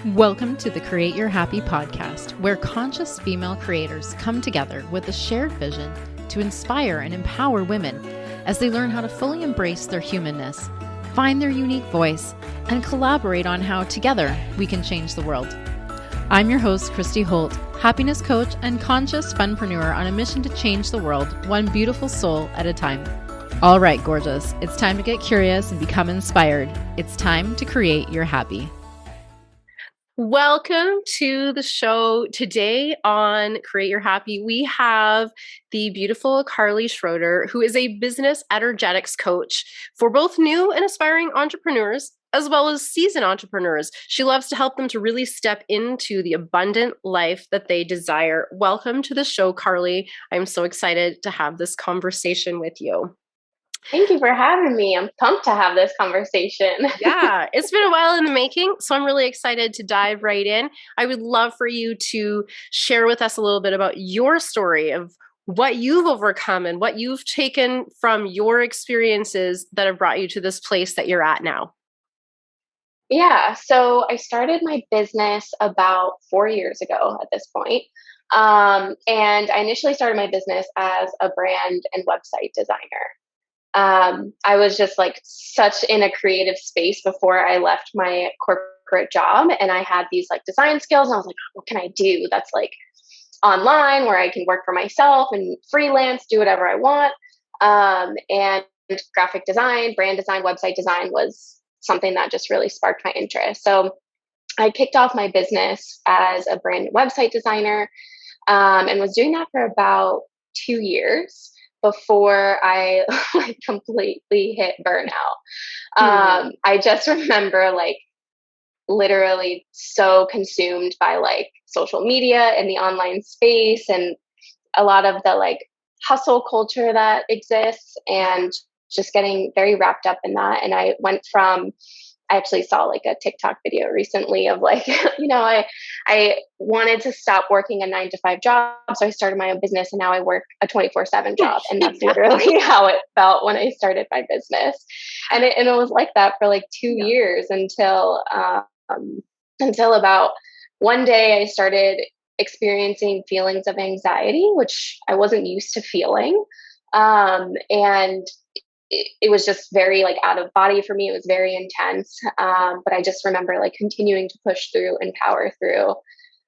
Welcome to the Create Your Happy podcast, where conscious female creators come together with a shared vision to inspire and empower women as they learn how to fully embrace their humanness, find their unique voice, and collaborate on how together we can change the world. I'm your host, Christy Holt, happiness coach and conscious funpreneur on a mission to change the world one beautiful soul at a time. All right, gorgeous, it's time to get curious and become inspired. It's time to create your happy. Welcome to the show. Today on Create Your Happy, we have the beautiful Carly Schroeder, who is a business energetics coach for both new and aspiring entrepreneurs, as well as seasoned entrepreneurs. She loves to help them to really step into the abundant life that they desire. Welcome to the show, Carly. I'm so excited to have this conversation with you. Thank you for having me. I'm pumped to have this conversation. Yeah, it's been a while in the making, so I'm really excited to dive right in. I would love for you to share with us a little bit about your story of what you've overcome and what you've taken from your experiences that have brought you to this place that you're at now. Yeah, so I started my business about 4 years ago at this point. And I initially started my business as a brand and website designer. I was just like such in a creative space before I left my corporate job. And I had these like design skills. And I was like, what can I do that's like online where I can work for myself and freelance, do whatever I want. And graphic design, brand design, website design was something that just really sparked my interest. So I kicked off my business as a brand website designer and was doing that for about 2 years before I like completely hit burnout. I just remember like literally so consumed by like social media and the online space and a lot of the like hustle culture that exists and just getting very wrapped up in that. And I actually saw like a TikTok video recently of like, I wanted to stop working a 9-to-5 job. So I started my own business and now I work a 24/7 job. And that's literally how it felt when I started my business. And it was like that for like 2 years until about one day I started experiencing feelings of anxiety, which I wasn't used to feeling. And it was just very like out of body for me. It was very intense. But I just remember like continuing to push through and power through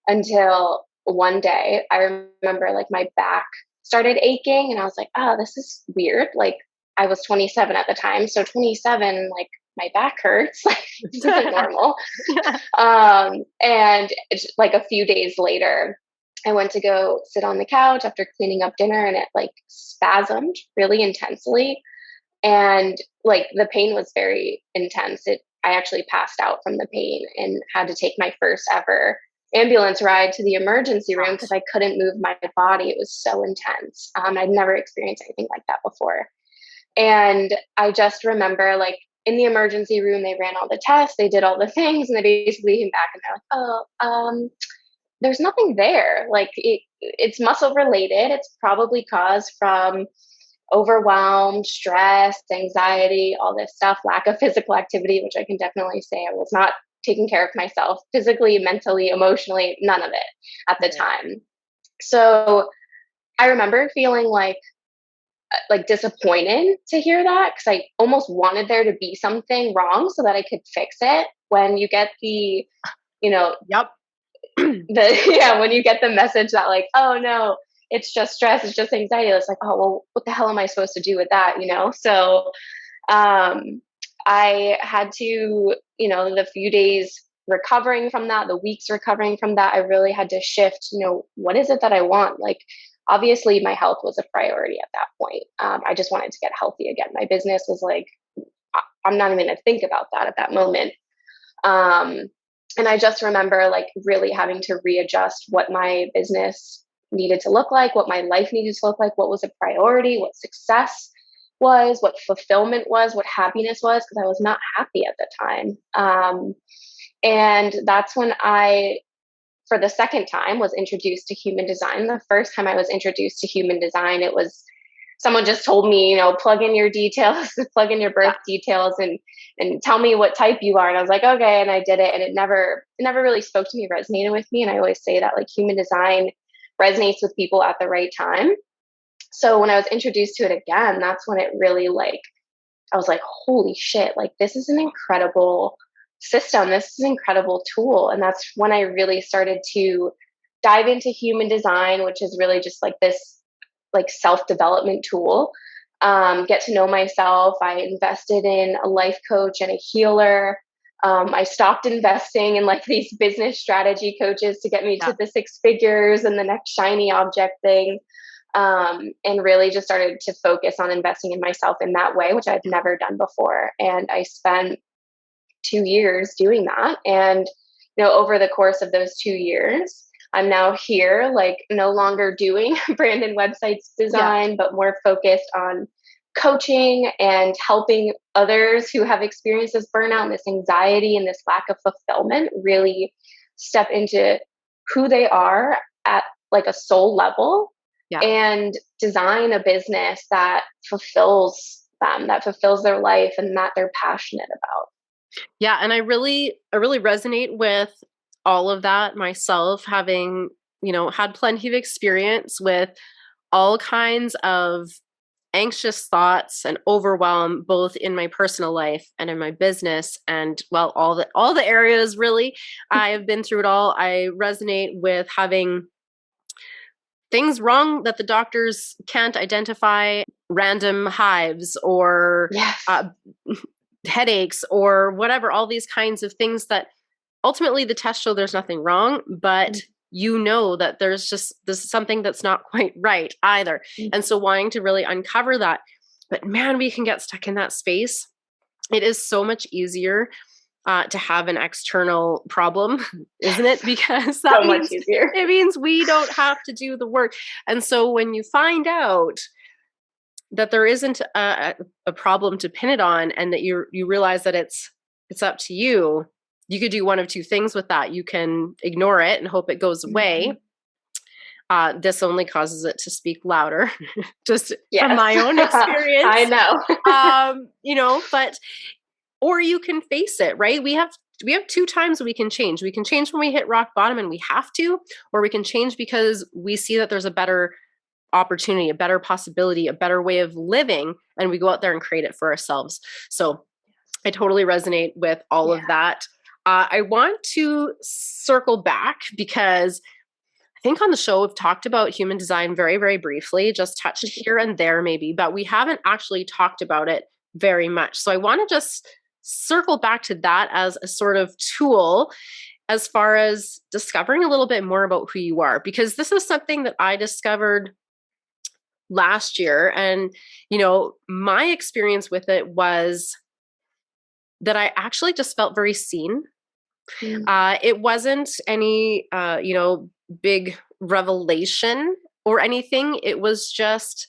until one day I remember like my back started aching and I was like, oh, this is weird. Like I was 27 at the time. So 27, like my back hurts. Like this isn't normal. And it's like a few days later, I went to go sit on the couch after cleaning up dinner and it like spasmed really intensely. And like the pain was very intense. I actually passed out from the pain and had to take my first ever ambulance ride to the emergency room because I couldn't move my body. It was so intense. I'd never experienced anything like that before. And I just remember like in the emergency room, they ran all the tests, they did all the things, and they basically came back and they're like, there's nothing there. Like it's muscle related. It's probably caused from overwhelmed, stress, anxiety, all this stuff, lack of physical activity, which I can definitely say I was not taking care of myself physically, mentally, emotionally, none of it at the time. So I remember feeling like disappointed to hear that because I almost wanted there to be something wrong so that I could fix it. When you get the, Yep. when you get the message that like, oh no, it's just stress, it's just anxiety. It's like, oh, well, what the hell am I supposed to do with that? So I had to, the few days recovering from that, the weeks recovering from that, I really had to shift, what is it that I want? Like, obviously my health was a priority at that point. I just wanted to get healthy again. My business was like, I'm not even going to think about that at that moment. And I just remember like really having to readjust what my business needed to look like, what my life needed to look like, what was a priority, what success was, what fulfillment was, what happiness was, because I was not happy at the time. And that's when I, for the second time, was introduced to human design. The first time I was introduced to human design, it was someone just told me, plug in your details, plug in your birth details and tell me what type you are. And I was like, okay. And I did it. And it never really spoke to me, resonated with me. And I always say that like human design resonates with people at the right time. So when I was introduced to it again, that's when it really like, I was like, holy shit, like this is an incredible system. This is an incredible tool. And that's when I really started to dive into human design, which is really just like this like self-development tool. Get to know myself. I invested in a life coach and a healer. I stopped investing in like these business strategy coaches to get me to the 6 figures and the next shiny object thing. And really just started to focus on investing in myself in that way, which I'd never done before. And I spent 2 years doing that. And, over the course of those 2 years, I'm now here, like no longer doing brand and websites design, but more focused on coaching and helping others who have experienced this burnout and this anxiety and this lack of fulfillment really step into who they are at like a soul level and design a business that fulfills them, that fulfills their life and that they're passionate about. Yeah. And I really resonate with all of that myself, having, had plenty of experience with all kinds of anxious thoughts and overwhelm, both in my personal life and in my business. And well, all the areas really, I have been through it all. I resonate with having things wrong that the doctors can't identify, random hives or headaches or whatever, all these kinds of things that ultimately the tests show there's nothing wrong, but that there's something that's not quite right either. And so wanting to really uncover that, but man, we can get stuck in that space. It is so much easier to have an external problem, isn't it? Because that means it means we don't have to do the work. And so when you find out that there isn't a problem to pin it on, and that you realize that it's up to you, you could do one of two things with that. You can ignore it and hope it goes away. This only causes it to speak louder, just from my own experience. I know. But or you can face it, right? We have 2 times we can change. We can change when we hit rock bottom and we have to, or we can change because we see that there's a better opportunity, a better possibility, a better way of living, and we go out there and create it for ourselves. So I totally resonate with all of that. I want to circle back because I think on the show we've talked about human design very, very briefly, just touched here and there maybe, but we haven't actually talked about it very much. So I want to just circle back to that as a sort of tool as far as discovering a little bit more about who you are, because this is something that I discovered last year. And, my experience with it was that I actually just felt very seen. It wasn't any, big revelation or anything. It was just,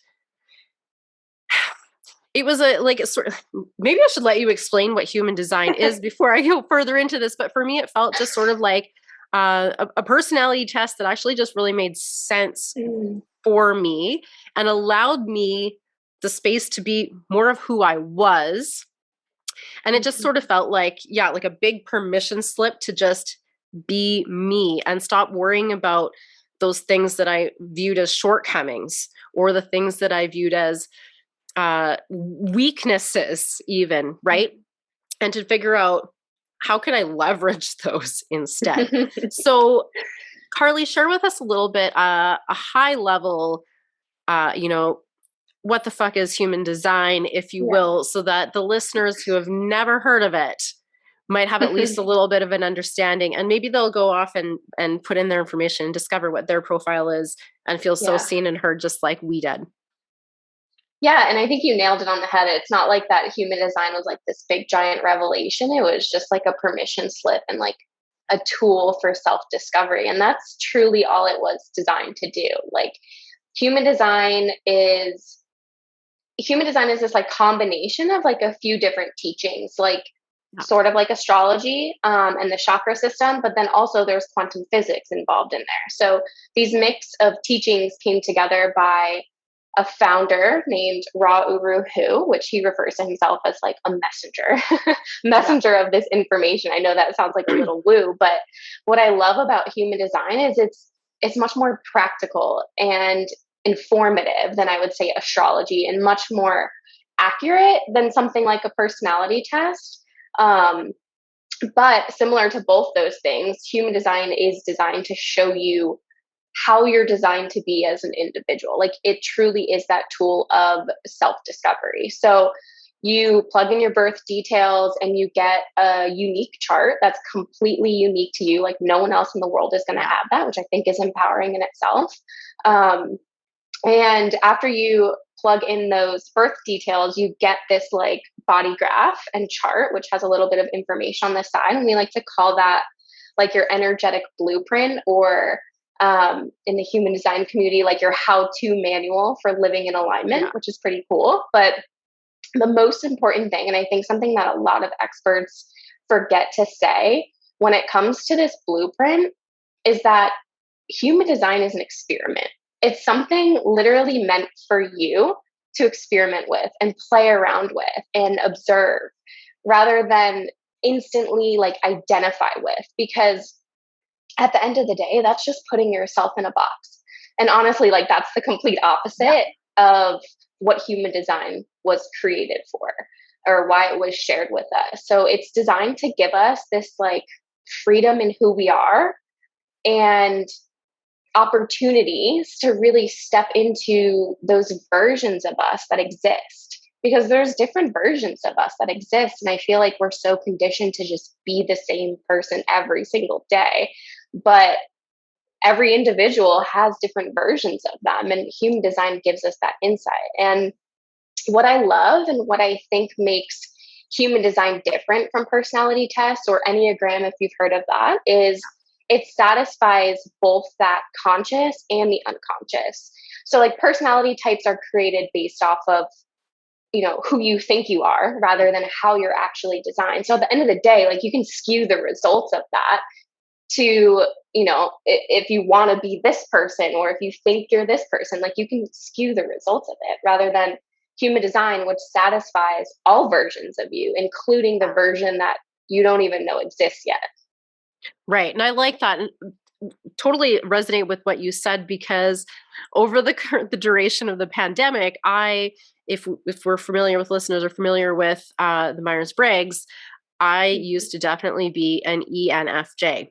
it was maybe I should let you explain what human design is before I go further into this. But for me, it felt just sort of like a personality test that actually just really made sense for me and allowed me the space to be more of who I was. And it just sort of felt like a big permission slip to just be me and stop worrying about those things that I viewed as shortcomings or the things that I viewed as weaknesses even, right? And to figure out how can I leverage those instead. So Carly, share with us a little bit, a high level, what the fuck is human design, if you will, so that the listeners who have never heard of it might have at least a little bit of an understanding, and maybe they'll go off and put in their information and discover what their profile is and feel so seen and heard just like we did. Yeah, and I think you nailed it on the head. It's not like that human design was like this big giant revelation. It was just like a permission slip and like a tool for self-discovery. And that's truly all it was designed to do. Like human design is this like combination of like a few different teachings, like sort of like astrology and the chakra system, but then also there's quantum physics involved in there. So these mix of teachings came together by a founder named Ra Uru Hu, which he refers to himself as like a messenger of this information. I know that sounds like a little woo, but what I love about human design is it's much more practical and informative than I would say astrology, and much more accurate than something like a personality test. Um, but similar to both those things, human design is designed to show you how you're designed to be as an individual. Like it truly is that tool of self discovery. So you plug in your birth details and you get a unique chart that's completely unique to you. Like no one else in the world is going to have that, which I think is empowering in itself. Um, and after you plug in those birth details, you get this like body graph and chart, which has a little bit of information on the side. And we like to call that like your energetic blueprint, or in the human design community, like your how-to manual for living in alignment, which is pretty cool. But the most important thing, and I think something that a lot of experts forget to say when it comes to this blueprint, is that human design is an experiment. It's something literally meant for you to experiment with and play around with and observe, rather than instantly like identify with. Because at the end of the day, that's just putting yourself in a box. And honestly, like that's the complete opposite of what human design was created for, or why it was shared with us. So it's designed to give us this like freedom in who we are, and opportunities to really step into those versions of us that exist, because there's different versions of us that exist. And I feel like we're so conditioned to just be the same person every single day, but every individual has different versions of them, and human design gives us that insight. And what I love and what I think makes human design different from personality tests or Enneagram, if you've heard of that, is it satisfies both that conscious and the unconscious. So like personality types are created based off of, you know, who you think you are rather than how you're actually designed. So at the end of the day, like you can skew the results of that to, you know, if you want to be this person, or if you think you're this person, like you can skew the results of it, rather than human design, which satisfies all versions of you, including the version that you don't even know exists yet. Right. And I like that. And totally resonate with what you said, because over the duration of the pandemic, if we're familiar with listeners are familiar with the Myers-Briggs, I used to definitely be an ENFJ.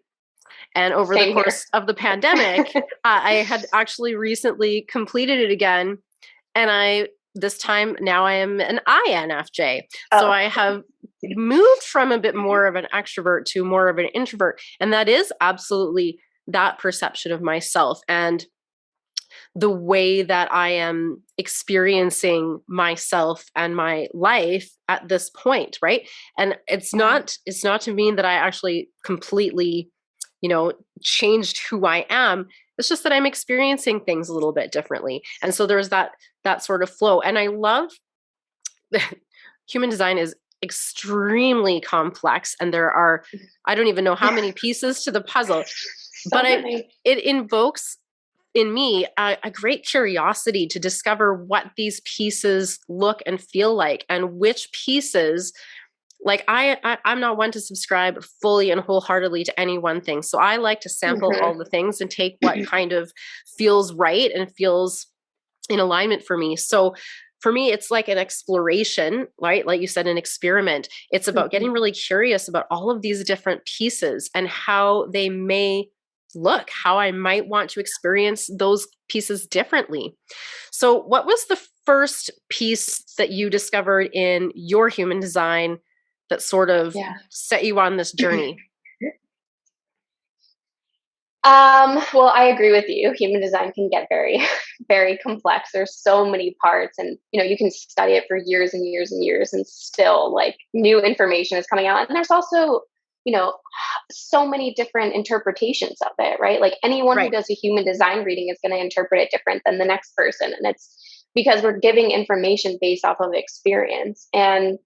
And over the course of the pandemic, I had actually recently completed it again. And this time now I am an INFJ. So I have moved from a bit more of an extrovert to more of an introvert. And that is absolutely that perception of myself and the way that I am experiencing myself and my life at this point, right? And it's not to mean that I actually completely, changed who I am. It's just that I'm experiencing things a little bit differently. And so there's that sort of flow. And I love human design is extremely complex, and there are, I don't even know how many pieces to the puzzle, but it invokes in me a great curiosity to discover what these pieces look and feel like, and which pieces, like I'm not one to subscribe fully and wholeheartedly to any one thing. So I like to sample all the things and take what kind of feels right and feels in alignment for me. So for me, it's like an exploration, right? Like you said, an experiment. It's about getting really curious about all of these different pieces and how they may look, how I might want to experience those pieces differently. So what was the first piece that you discovered in your human design that sort of set you on this journey? Well, I agree with you. Human design can get very, very complex. There's so many parts, and you can study it for years and years and years, and still like new information is coming out. And there's also, so many different interpretations of it, right? Like anyone who does a human design reading is going to interpret it different than the next person, and it's because we're giving information based off of experience. And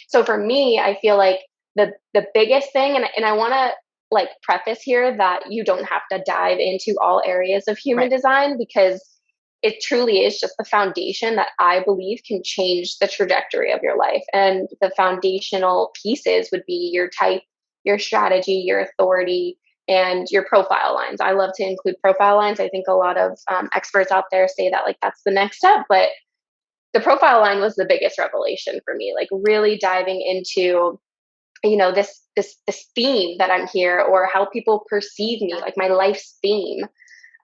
so for me, I feel like the biggest thing, and I want to like preface here that you don't have to dive into all areas of human design, because it truly is just the foundation that I believe can change the trajectory of your life. And the foundational pieces would be your type, your strategy, your authority, and your profile lines. I love to include profile lines. I think a lot of experts out there say that like that's the next step, but the profile line was the biggest revelation for me. Like really diving into, this theme that I'm here, or how people perceive me, like my life's theme,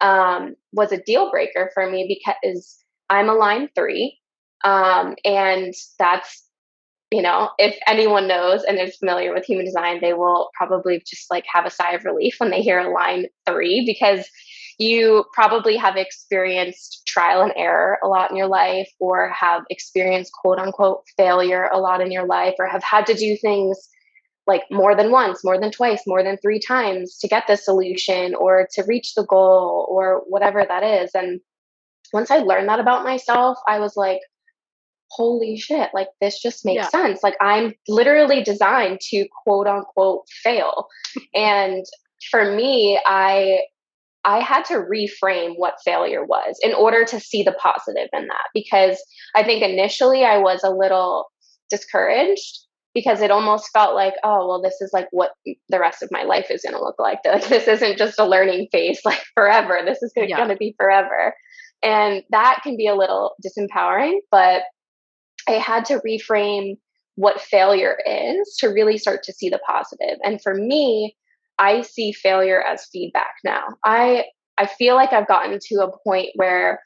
was a deal breaker for me because I'm a line 3. And that's, if anyone knows and is familiar with human design, they will probably just like have a sigh of relief when they hear a line 3, because you probably have experienced trial and error a lot in your life, or have experienced quote unquote failure a lot in your life, or have had to do things like more than once, more than twice, more than 3 times to get the solution or to reach the goal or whatever that is. And once I learned that about myself, I was like, holy shit, like this just makes sense. Like I'm literally designed to quote unquote fail. And for me, I had to reframe what failure was in order to see the positive in that, because I think initially I was a little discouraged, because it almost felt like, oh, well, this is like what the rest of my life is going to look like. This isn't just a learning phase, like forever. This is going to be forever. And that can be a little disempowering, but I had to reframe what failure is to really start to see the positive. And for me, I see failure as feedback now. I feel like I've gotten to a point where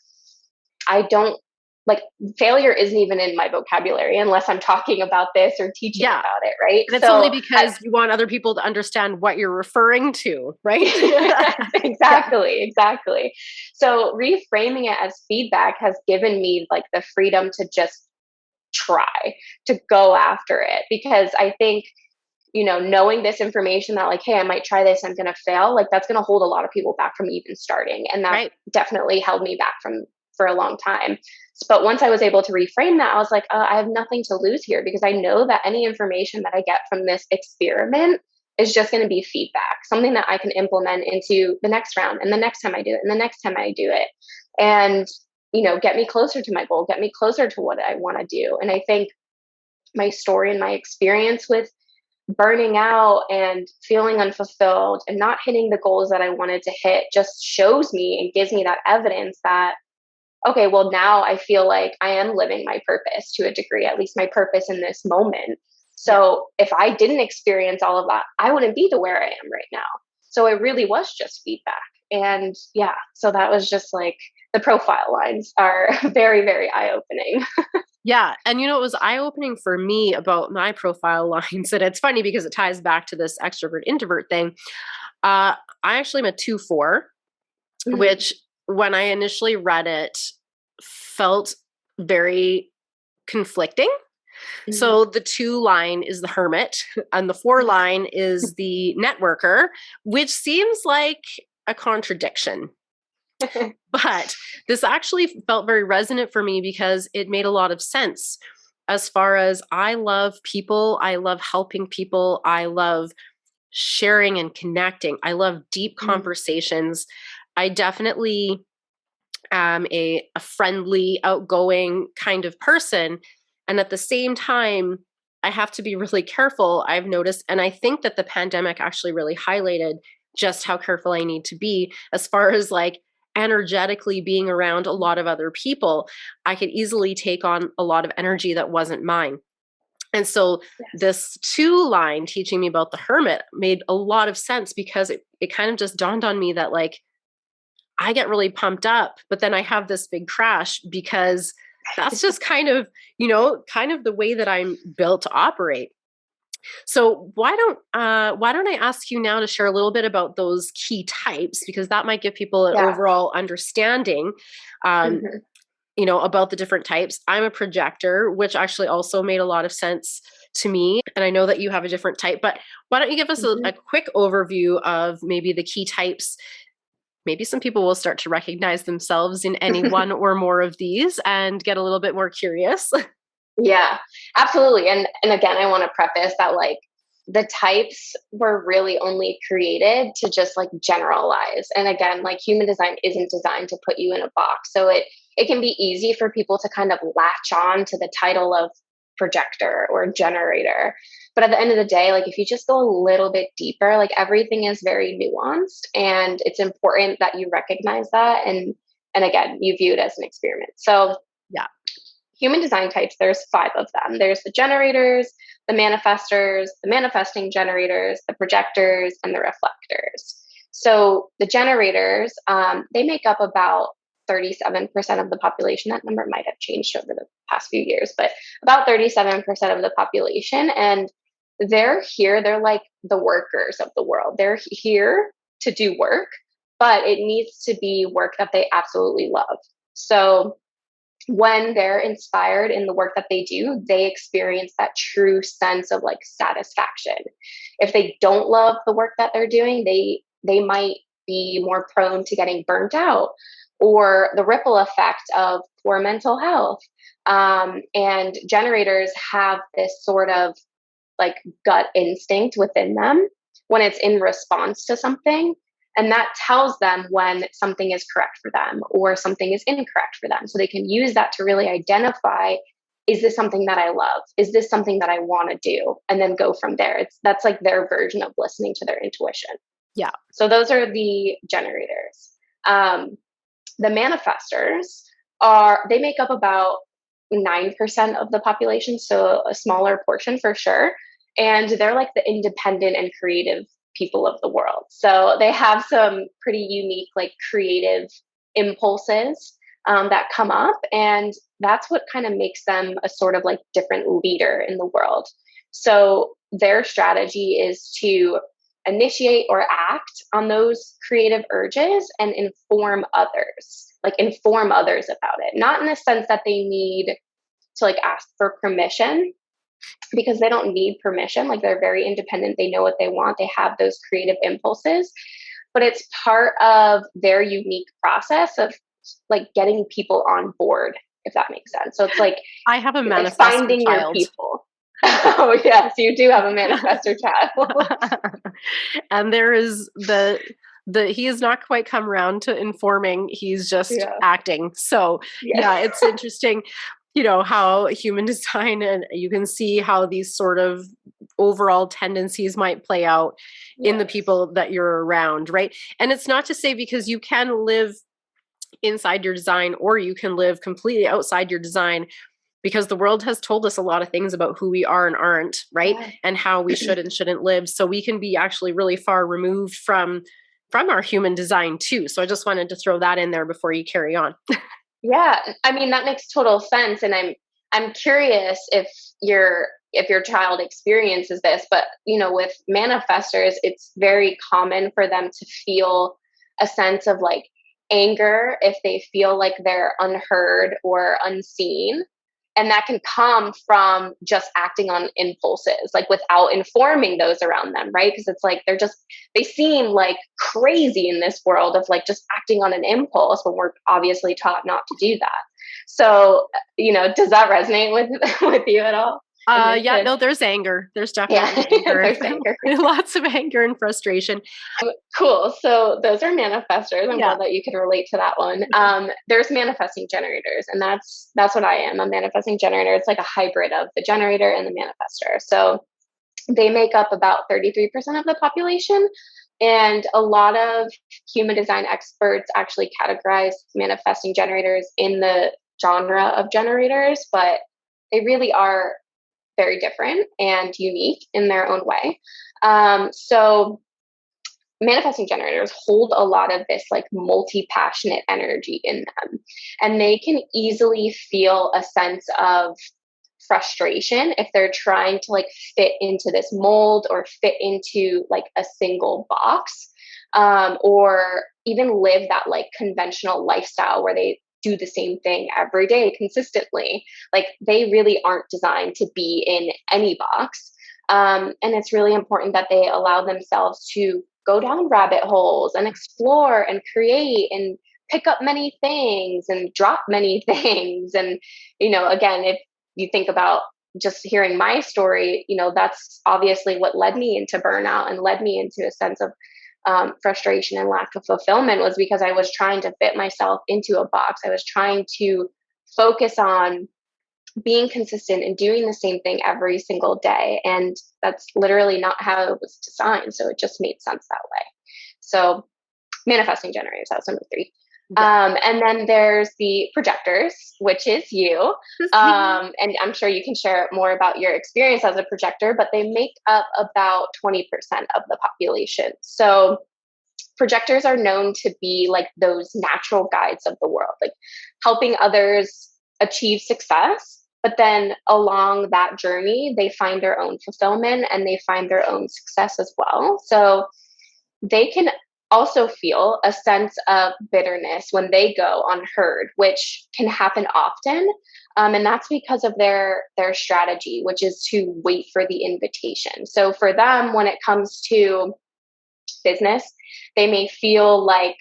I don't, like, failure isn't even in my vocabulary unless I'm talking about this or teaching about it, right? And it's only because you want other people to understand what you're referring to, right? Exactly. So reframing it as feedback has given me like the freedom to just try, to go after it, because I think, knowing this information that like, hey, I might try this, I'm going to fail, like that's going to hold a lot of people back from even starting. And that definitely held me back for a long time. But once I was able to reframe that, I was like, I have nothing to lose here, because I know that any information that I get from this experiment is just going to be feedback, something that I can implement into the next round and the next time I do it and the next time I do it. And, get me closer to my goal, get me closer to what I want to do. And I think my story and my experience with burning out and feeling unfulfilled and not hitting the goals that I wanted to hit just shows me and gives me that evidence that, okay, well, now I feel like I am living my purpose to a degree, at least my purpose in this moment. So if I didn't experience all of that, I wouldn't be to where I am right now. So it really was just feedback. And so that was just like, the profile lines are very, very eye-opening. Yeah. And it was eye-opening for me about my profile lines. And it's funny because it ties back to this extrovert introvert thing. I actually am a 2-4, which when I initially read it felt very conflicting. So the 2 line is the hermit and the 4 line is the networker, which seems like a contradiction. But this actually felt very resonant for me because it made a lot of sense as far as I love people. I love helping people. I love sharing and connecting. I love deep conversations. I definitely am a friendly, outgoing kind of person. And at the same time, I have to be really careful, I've noticed. And I think that the pandemic actually really highlighted just how careful I need to be as far as like energetically being around a lot of other people. I could easily take on a lot of energy that wasn't mine. And so this 2 line teaching me about the hermit made a lot of sense, because it kind of just dawned on me that like, I get really pumped up, but then I have this big crash, because that's just kind of the way that I'm built to operate. So why don't I ask you now to share a little bit about those key types, because that might give people an overall understanding, about the different types. I'm a projector, which actually also made a lot of sense to me. And I know that you have a different type, but why don't you give us a quick overview of maybe the key types? Maybe some people will start to recognize themselves in any one or more of these and get a little bit more curious. Yeah, absolutely. And again, I want to preface that like the types were really only created to just like generalize. And again, like human design isn't designed to put you in a box. So it can be easy for people to kind of latch on to the title of projector or generator. But at the end of the day, like if you just go a little bit deeper, like everything is very nuanced, and it's important that you recognize that. And again, you view it as an experiment. So yeah. Human design types, there's 5 of them. There's the generators, the manifestors, the manifesting generators, the projectors, and the reflectors. So the generators, they make up about 37% of the population. That number might have changed over the past few years, but about 37% of the population. And they're here, they're like the workers of the world. They're here to do work, but it needs to be work that they absolutely love. So when they're inspired in the work that they do, they experience that true sense of like satisfaction. If they don't love the work that they're doing, they might be more prone to getting burnt out, or the ripple effect of poor mental health. And generators have this sort of like gut instinct within them when it's in response to something. And that tells them when something is correct for them or something is incorrect for them. So they can use that to really identify, is this something that I love? Is this something that I want to do? And then go from there. That's like their version of listening to their intuition. Yeah. So those are the generators. The manifestors they make up about 9% of the population. So a smaller portion for sure. And they're like the independent and creative people of the world. So they have some pretty unique, like creative impulses that come up. And that's what kind of makes them a sort of like different leader in the world. So their strategy is to initiate or act on those creative urges and inform others about it. Not in the sense that they need to like ask for permission, because they don't need permission. Like they're very independent. They know what they want. They have those creative impulses, but it's part of their unique process of like getting people on board, if that makes sense. So it's like, I have a manifestor finding child. your people. Oh yes, you do have a manifestor child. And there is he has not quite come around to informing. He's just acting. So yeah, it's interesting, how human design, and you can see how these sort of overall tendencies might play out in the people that you're around, right? And it's not to say, because you can live inside your design or you can live completely outside your design, because the world has told us a lot of things about who we are and aren't, right? Yeah. And how we should and shouldn't live. So we can be actually really far removed from our human design too. So I just wanted to throw that in there before you carry on. Yeah, I mean, that makes total sense. And I'm curious if your child experiences this, but with manifestors, it's very common for them to feel a sense of like anger if they feel like they're unheard or unseen. And that can come from just acting on impulses, like without informing those around them, right? Because it's like they seem like crazy in this world of like just acting on an impulse when we're obviously taught not to do that. So, does that resonate with you at all? Yeah, no, there's anger. There's definitely anger. There's anger. Lots of anger and frustration. Cool. So those are manifestors. I'm glad that you could relate to that one. There's manifesting generators, and that's what I am, a manifesting generator. It's like a hybrid of the generator and the manifestor. So they make up about 33% of the population. And a lot of human design experts actually categorize manifesting generators in the genre of generators, but they really are very different and unique in their own way. So manifesting generators hold a lot of this like multi-passionate energy in them, and they can easily feel a sense of frustration if they're trying to like fit into this mold or fit into like a single box, or even live that like conventional lifestyle where they do the same thing every day consistently. Like they really aren't designed to be in any box. And it's really important that they allow themselves to go down rabbit holes and explore and create and pick up many things and drop many things. And, again, if you think about just hearing my story, that's obviously what led me into burnout and led me into a sense of frustration and lack of fulfillment, was because I was trying to fit myself into a box. I was trying to focus on being consistent and doing the same thing every single day. And that's literally not how it was designed. So it just made sense that way. So manifesting generators, that was number 3. Yeah. And then there's the projectors, which is you. And I'm sure you can share more about your experience as a projector, but they make up about 20% of the population. So projectors are known to be like those natural guides of the world, like helping others achieve success. But then along that journey, they find their own fulfillment and they find their own success as well. So they can also feel a sense of bitterness when they go unheard, which can happen often. And that's because of their strategy, which is to wait for the invitation. So for them, when it comes to business, they may feel like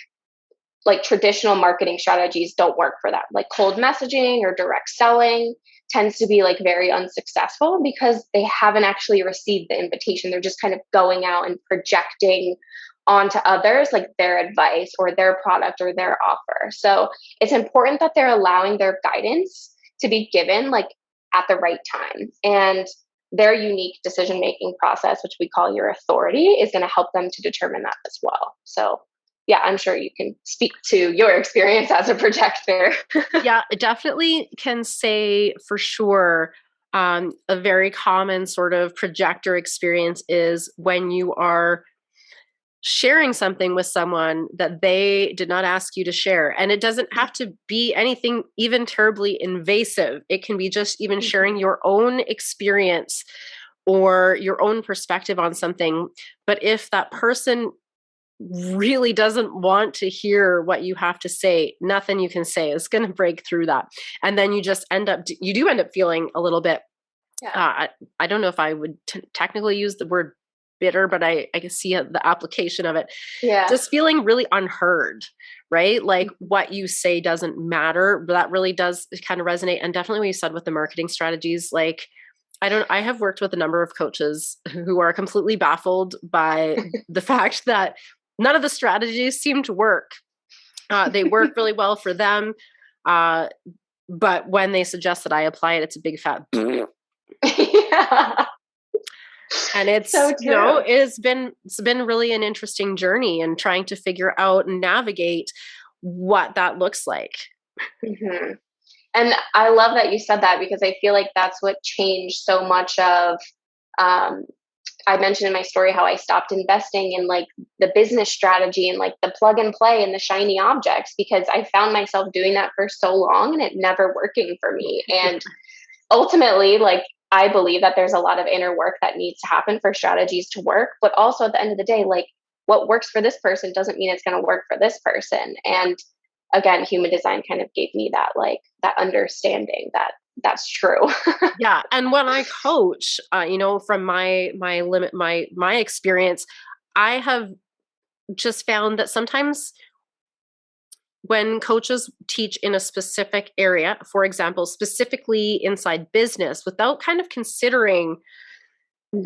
traditional marketing strategies don't work for them. Like cold messaging or direct selling tends to be like very unsuccessful because they haven't actually received the invitation. They're just kind of going out and projecting onto others like their advice or their product or their offer. So it's important that they're allowing their guidance to be given like at the right time. And their unique decision-making process, which we call your authority, is going to help them to determine that as well. So yeah, I'm sure you can speak to your experience as a projector. Yeah, I definitely can say for sure a very common sort of projector experience is when you are sharing something with someone that they did not ask you to share. And it doesn't have to be anything even terribly invasive. It can be just even sharing your own experience or your own perspective on something. But if that person really doesn't want to hear what you have to say, nothing you can say is going to break through that. And then you just end up feeling a little bit, I don't know if I would technically use the word bitter, but I can see the application of it. Yeah. Just feeling really unheard, right? Like what you say doesn't matter. But that really does kind of resonate. And definitely what you said with the marketing strategies, like I have worked with a number of coaches who are completely baffled by the fact that none of the strategies seem to work. They work really well for them. But when they suggest that I apply it, it's a big fat. Yeah. And it's so true. It's been really an interesting journey and trying to figure out and navigate what that looks like. Mm-hmm. And I love that you said that, because I feel like that's what changed so much of, I mentioned in my story how I stopped investing in like the business strategy and like the plug and play and the shiny objects, because I found myself doing that for so long and it never working for me. And ultimately, like, I believe that there's a lot of inner work that needs to happen for strategies to work. But also at the end of the day, like what works for this person doesn't mean it's going to work for this person. And again, human design kind of gave me that, like that understanding that that's true. Yeah. And when I coach, from my experience, I have just found that sometimes when coaches teach in a specific area, for example, specifically inside business, without kind of considering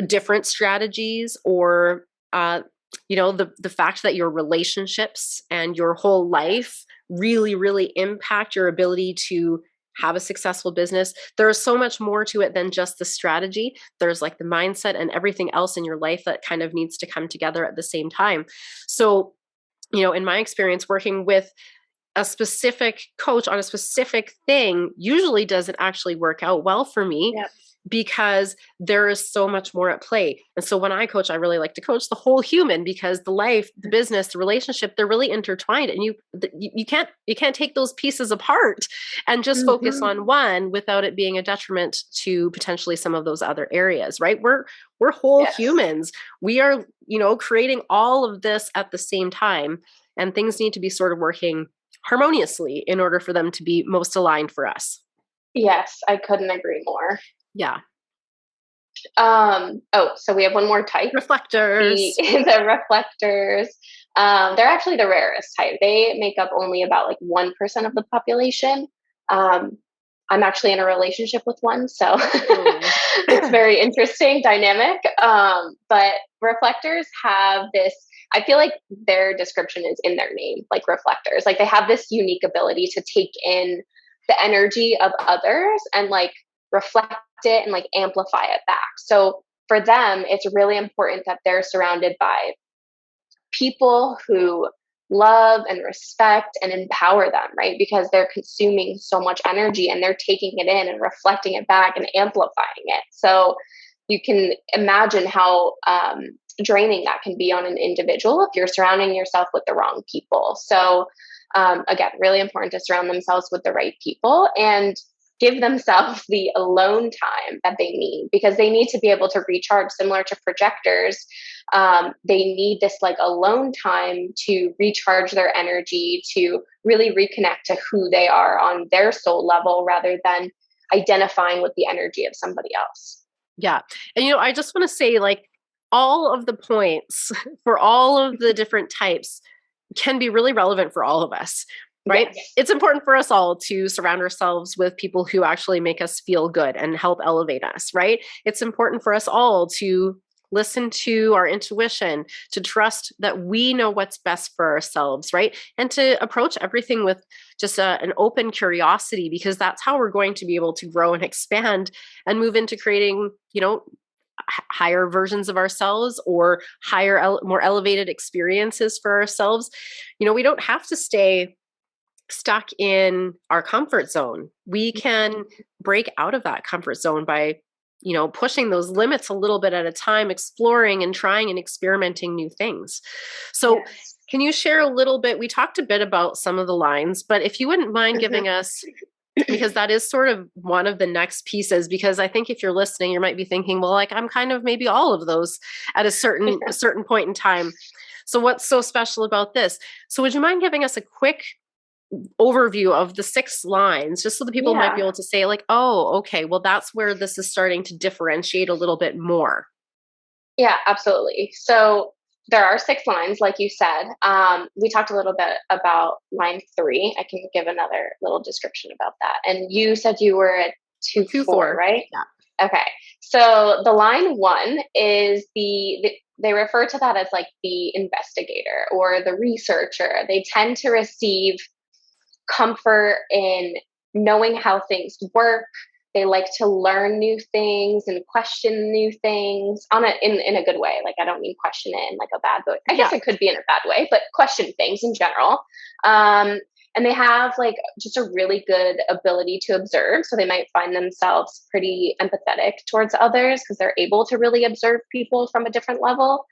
different strategies or, the fact that your relationships and your whole life really, really impact your ability to have a successful business. There is so much more to it than just the strategy. There's like the mindset and everything else in your life that kind of needs to come together at the same time. So, in my experience working with a specific coach on a specific thing usually doesn't actually work out well for me. Yep. Because there is so much more at play. And so when I coach, I really like to coach the whole human, because the life, the business, the relationship, they're really intertwined, and you can't take those pieces apart and just focus on one without it being a detriment to potentially some of those other areas, right? We're whole humans. We are, creating all of this at the same time, and things need to be sort of working harmoniously in order for them to be most aligned for us. Yes, I couldn't agree more. Yeah. So we have one more type. Reflectors. The reflectors. They're actually the rarest type. They make up only about like 1% of the population. I'm actually in a relationship with one, so Oh. it's very interesting dynamic. But reflectors have this, I feel like their description is in their name, like reflectors. Like they have this unique ability to take in the energy of others and like reflect it and like amplify it back. So for them, it's really important that they're surrounded by people who love and respect and empower them, right? Because they're consuming so much energy and they're taking it in and reflecting it back and amplifying it. So you can imagine how draining that can be on an individual if you're surrounding yourself with the wrong people. So again, really important to surround themselves with the right people and give themselves the alone time that they need, because they need to be able to recharge. Similar to projectors, they need this like alone time to recharge their energy, to really reconnect to who they are on their soul level rather than identifying with the energy of somebody else. Yeah. And, I just want to say, like, all of the points for all of the different types can be really relevant for all of us, right? Yes. It's important for us all to surround ourselves with people who actually make us feel good and help elevate us, right? It's important for us all to listen to our intuition, to trust that we know what's best for ourselves, right? And to approach everything with just an open curiosity, because that's how we're going to be able to grow and expand and move into creating, higher versions of ourselves or higher, more elevated experiences for ourselves. We don't have to stay stuck in our comfort zone. We can break out of that comfort zone by, pushing those limits a little bit at a time, exploring and trying and experimenting new things. So Yes. Can you share a little bit? We talked a bit about some of the lines, but if you wouldn't mind giving us, because that is sort of one of the next pieces, because I think if you're listening, you might be thinking, well, like I'm kind of maybe all of those at a certain point in time. So what's so special about this? So would you mind giving us a quick overview of the 6 lines, just so the people might be able to say like, oh, okay, well, that's where this is starting to differentiate a little bit more. Yeah, absolutely. So there are 6 lines, like you said. We talked a little bit about line 3. I can give another little description about that. And you said you were at 2-4, right? Yeah. Okay. So the line 1 is they refer to that as like the investigator or the researcher. They tend to receive comfort in knowing how things work. They like to learn new things and question new things in a good way. Like I don't mean question it in like a bad way. I guess it could be in a bad way, but question things in general. And they have like just a really good ability to observe. So they might find themselves pretty empathetic towards others because they're able to really observe people from a different level.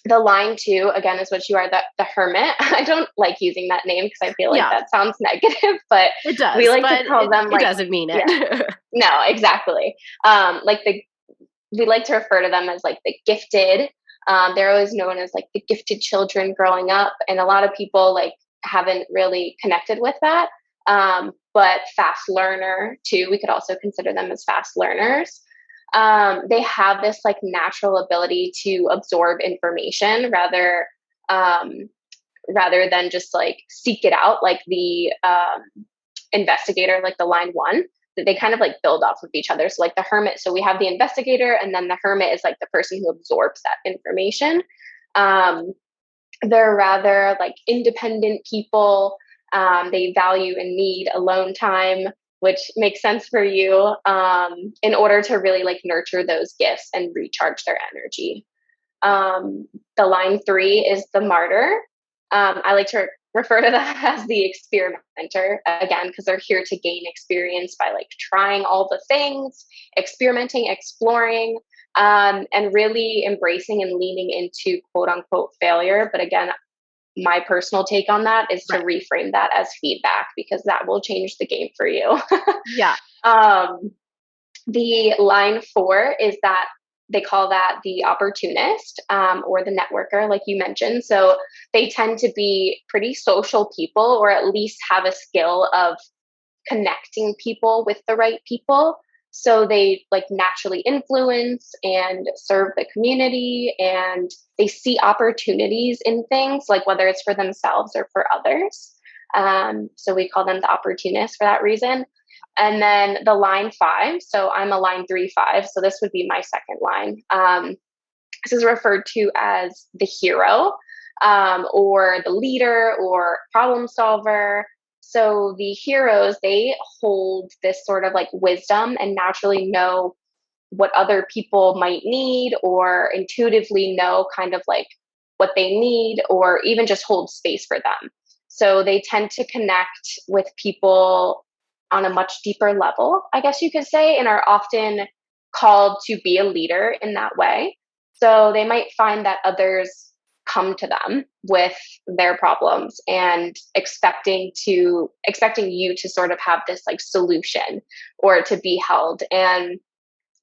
The line 2, again, is what you are, the hermit. I don't like using that name because I feel like that sounds negative, but it does. We like to call them like, it doesn't mean it. Yeah. No, exactly. We like to refer to them as like the gifted. They're always known as like the gifted children growing up, and a lot of people like haven't really connected with that. But fast learner too. We could also consider them as fast learners. They have this like natural ability to absorb information rather than just like seek it out, like the investigator, like the line 1. That they kind of like build off of each other. So like the hermit, so we have the investigator, and then the hermit is like the person who absorbs that information. They're rather like independent people. They value and need alone time, which makes sense for you, in order to really like nurture those gifts and recharge their energy. The line 3 is the martyr. I like to refer to that as the experimenter, again, because they're here to gain experience by like trying all the things, experimenting, exploring, and really embracing and leaning into quote unquote failure. But again, my personal take on that is to reframe that as feedback, because that will change the game for you. Yeah. The line 4 is that they call that the opportunist, or the networker, like you mentioned. So they tend to be pretty social people, or at least have a skill of connecting people with the right people. So they like naturally influence and serve the community, and they see opportunities in things, like whether it's for themselves or for others. So we call them the opportunists for that reason. And then the line 5. So I'm a line 3-5. So this would be my second line. This is referred to as the hero, or the leader or problem solver. So the heroes, they hold this sort of like wisdom and naturally know what other people might need, or intuitively know kind of like what they need, or even just hold space for them. So they tend to connect with people on a much deeper level, I guess you could say, and are often called to be a leader in that way. So they might find that others come to them with their problems and expecting you to sort of have this like solution or to be held. And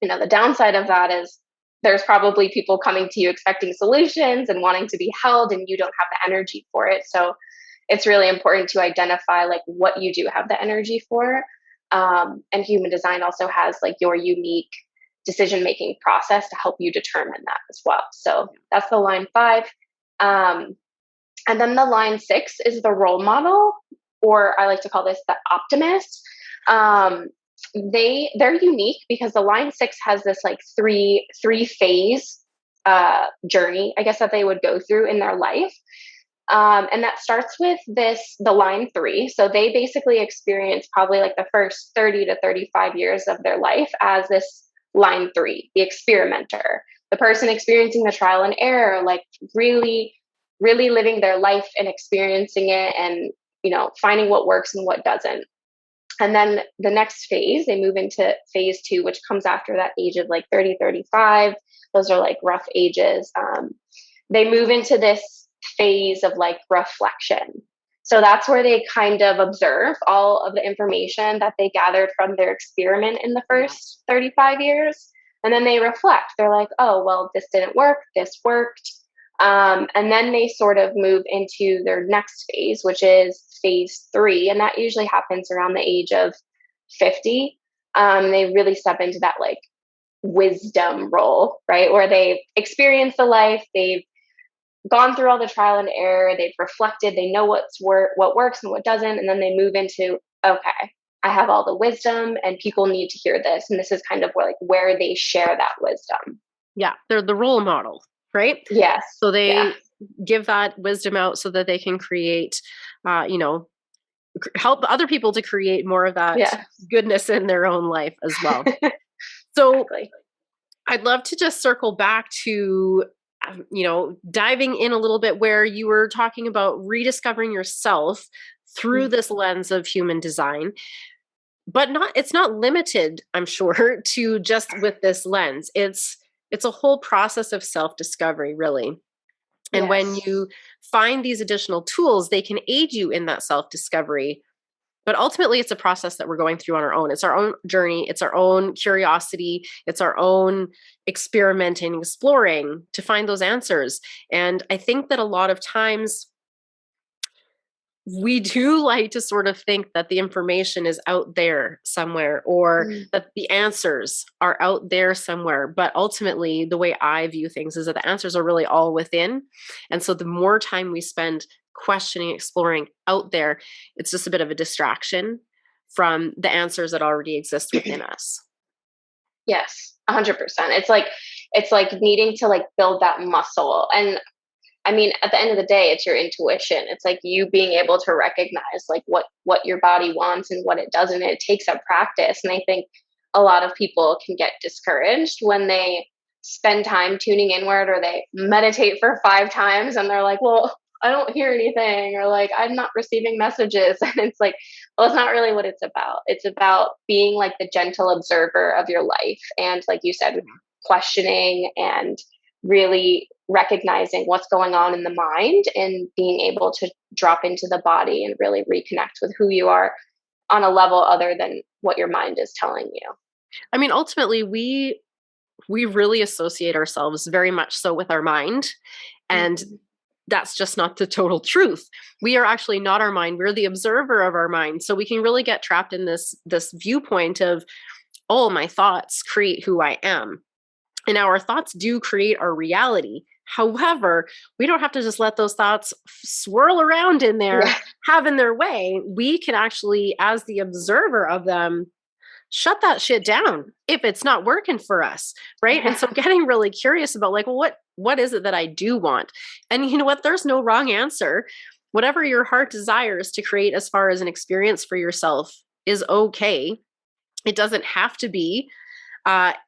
the downside of that is there's probably people coming to you expecting solutions and wanting to be held, and you don't have the energy for it. So it's really important to identify like what you do have the energy for. And human design also has like your unique decision-making process to help you determine that as well. So that's the line 5. And then the line 6 is the role model, or I like to call this the optimist. They're unique because the line 6 has this like three phase journey, I guess, that they would go through in their life. And that starts with the line 3. So they basically experience probably like the first 30 to 35 years of their life as this line 3, the experimenter, the person experiencing the trial and error, like really, really living their life and experiencing it, and, finding what works and what doesn't. And then the next phase, they move into phase 2, which comes after that age of like 30, 35. Those are like rough ages. They move into this phase of like reflection. So that's where they kind of observe all of the information that they gathered from their experiment in the first 35 years. And then they reflect. They're like, oh, well, this didn't work. This worked. And then they sort of move into their next phase, which is phase 3. And that usually happens around the age of 50. They really step into that like wisdom role, right? Where they've experienced the life, they've gone through all the trial and error, they've reflected, they know what works and what doesn't. And then they move into, okay, I have all the wisdom and people need to hear this. And this is kind of where they share that wisdom. Yeah. They're the role model, right? Yes. So they give that wisdom out so that they can create, help other people to create more of that goodness in their own life as well. So exactly. I'd love to just circle back to, diving in a little bit where you were talking about rediscovering yourself through this lens of human design, but it's not limited, I'm sure, to just with this lens. It's a whole process of self-discovery, really. And when you find these additional tools, they can aid you in that self-discovery. But ultimately, it's a process that we're going through on our own. It's our own journey. It's our own curiosity. It's our own experimenting, exploring to find those answers. And I think that a lot of times we do like to sort of think that the information is out there somewhere, or that the answers are out there somewhere. But ultimately, the way I view things is that the answers are really all within. And so the more time we spend questioning, exploring out there, it's just a bit of a distraction from the answers that already exist within us. Yes, 100%. It's like needing to like build that muscle. And I mean, at the end of the day, it's your intuition. It's like you being able to recognize like what your body wants and what it doesn't. It takes a practice. And I think a lot of people can get discouraged when they spend time tuning inward, or they meditate for 5 times and they're like, well, I don't hear anything, or like, I'm not receiving messages. And it's like, well, it's not really what it's about. It's about being like the gentle observer of your life. And like you said, questioning and really recognizing what's going on in the mind and being able to drop into the body and really reconnect with who you are on a level other than what your mind is telling you. I mean, ultimately, we really associate ourselves very much so with our mind. And that's just not the total truth. We are actually not our mind. We're the observer of our mind. So we can really get trapped in this viewpoint of, oh, my thoughts create who I am. And our thoughts do create our reality. However, we don't have to just let those thoughts swirl around in there, Yeah. having their way. We can actually, as the observer of them, shut that shit down if it's not working for us, right? And so getting really curious about like, well, what is it that I do want? And you know what? There's no wrong answer. Whatever your heart desires to create as far as an experience for yourself is okay. It doesn't have to be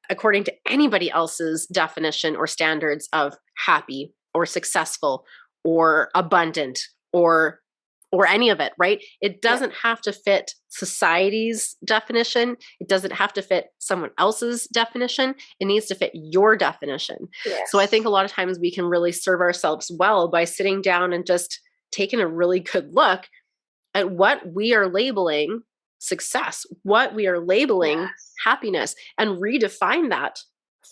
according to anybody else's definition or standards of happy or successful or abundant or any of it, right? It doesn't have to fit society's definition. It doesn't have to fit someone else's definition. It needs to fit your definition. Yes. So I think a lot of times we can really serve ourselves well by sitting down and just taking a really good look at what we are labeling success, what we are labeling happiness, and redefine that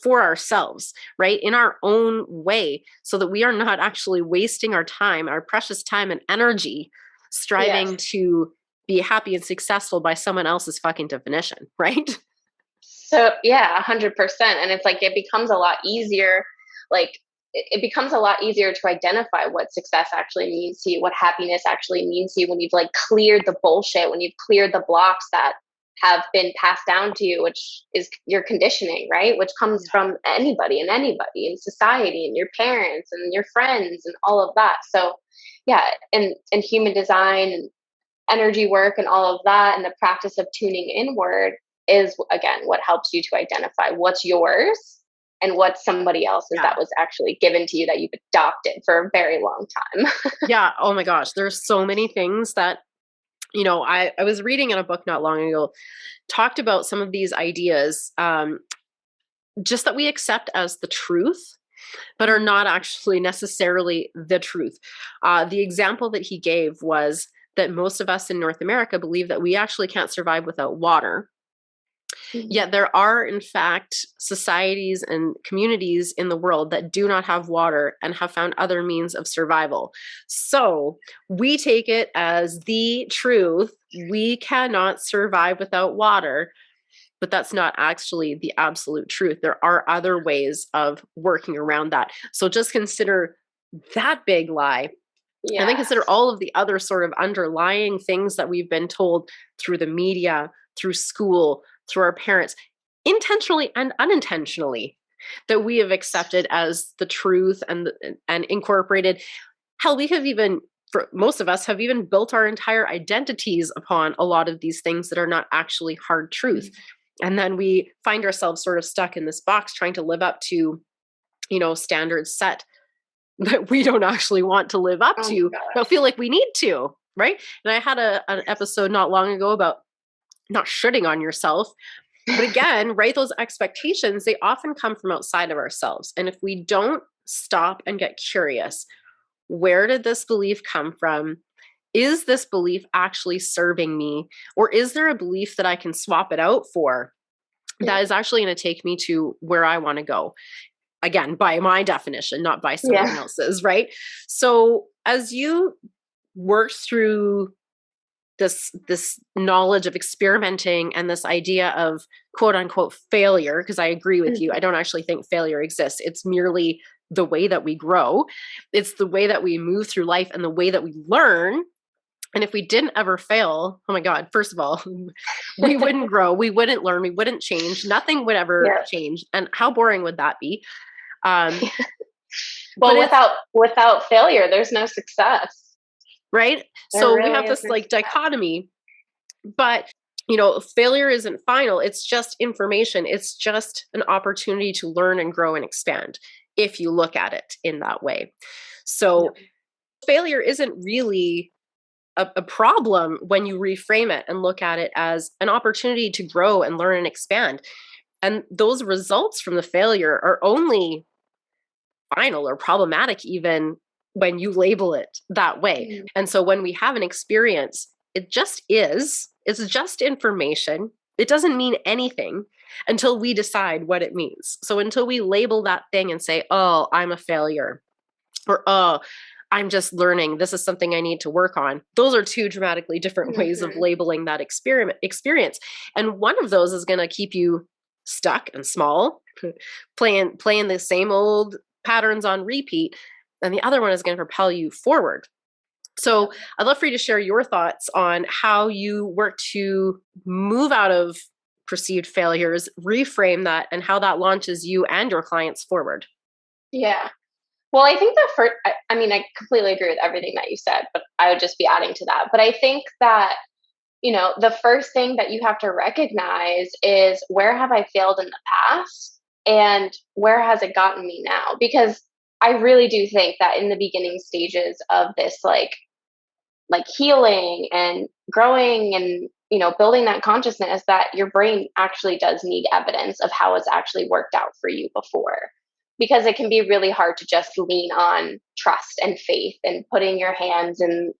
for ourselves, right? In our own way, so that we are not actually wasting our time, our precious time and energy striving to be happy and successful by someone else's fucking definition, right? So yeah, 100%. And it's like, it becomes a lot easier. Like it becomes a lot easier to identify what success actually means to you, what happiness actually means to you when you've like cleared the bullshit, when you've cleared the blocks that have been passed down to you, which is your conditioning, right? Which comes from anybody in society and your parents and your friends and all of that. So yeah, and human design and energy work and all of that, and the practice of tuning inward is, again, what helps you to identify what's yours and what's somebody else's that was actually given to you, that you've adopted for a very long time. Yeah. Oh my gosh. There's so many things that, you know, I was reading in a book not long ago, talked about some of these ideas, just that we accept as the truth, but are not actually necessarily the truth. The example that he gave was that most of us in North America believe that we actually can't survive without water. Yet there are, in fact, societies and communities in the world that do not have water and have found other means of survival. So we take it as the truth. We cannot survive without water, but that's not actually the absolute truth. There are other ways of working around that. So just consider that big lie. And then consider all of the other sort of underlying things that we've been told through the media, through school, through our parents, intentionally and unintentionally, that we have accepted as the truth and incorporated. Hell, we have even, for most of us, have even built our entire identities upon a lot of these things that are not actually hard truth. And then we find ourselves sort of stuck in this box trying to live up to, you know, standards set that we don't actually want to live up to, but feel like we need to, right? And I had an episode not long ago about not shitting on yourself. But again, right, those expectations, they often come from outside of ourselves. And if we don't stop and get curious, where did this belief come from? Is this belief actually serving me? Or is there a belief that I can swap it out for that is actually going to take me to where I want to go? Again, by my definition, not by someone else's, right? So as you work through this knowledge of experimenting and this idea of quote unquote failure, because I agree with you, I don't actually think failure exists. It's merely the way that we grow. It's the way that we move through life and the way that we learn. And if we didn't ever fail, oh my God, first of all, we wouldn't grow, we wouldn't learn, we wouldn't change, nothing would ever change. And how boring would that be? Well, without failure, there's no success. Right? So we have this like dichotomy, but you know, failure isn't final. It's just information. It's just an opportunity to learn and grow and expand if you look at it in that way. So failure isn't really a problem when you reframe it and look at it as an opportunity to grow and learn and expand. And those results from the failure are only final or problematic even when you label it that way. And so when we have an experience, it just is, it's just information. It doesn't mean anything until we decide what it means. So until we label that thing and say, oh, I'm a failure, or, oh, I'm just learning, this is something I need to work on. Those are two dramatically different ways of labeling that experience. And one of those is going to keep you stuck and small, playing the same old patterns on repeat, and the other one is going to propel you forward. So I'd love for you to share your thoughts on how you work to move out of perceived failures, reframe that, and how that launches you and your clients forward. Yeah. Well, I think the first, I mean, I completely agree with everything that you said, but I would just be adding to that. But I think that, the first thing that you have to recognize is, where have I failed in the past and where has it gotten me now? Because I really do think that in the beginning stages of this, like healing and growing and, building that consciousness, that your brain actually does need evidence of how it's actually worked out for you before. Because it can be really hard to just lean on trust and faith and putting your hands and,